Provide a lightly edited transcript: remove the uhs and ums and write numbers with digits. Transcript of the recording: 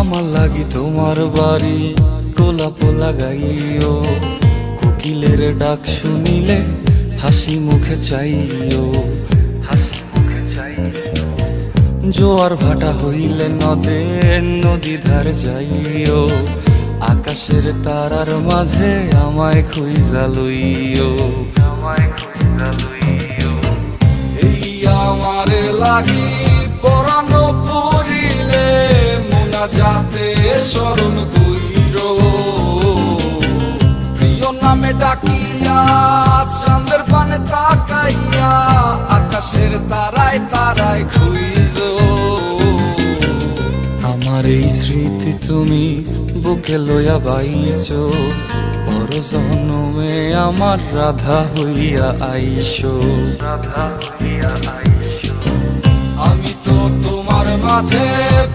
আমার লাগি তোমার বাড়ি গোলাপ লাগাইও, কোকিলের ডাক শুনিলে হাসি মুখে চাইও। জোয়ার ভাটা হইলে নদে নদী ধার যাইও, আকাশের তারার মাঝে আমায় খুঁজা লইও। এই আমারে লাগি পরানো পড়িলে মোনা যাতে স্মরণ কইরো, প্রিয় নামে ডাকিয়া চাঁদের পানে তাকাইয়া আকাশের তারায় তারায় খুঁজো। আমার এই স্মৃতি তুমি বুকে লইয়া বাইছো, পর জন্মে আমার রাধা হইয়া আইসো। আমি তো তোমার মাঝে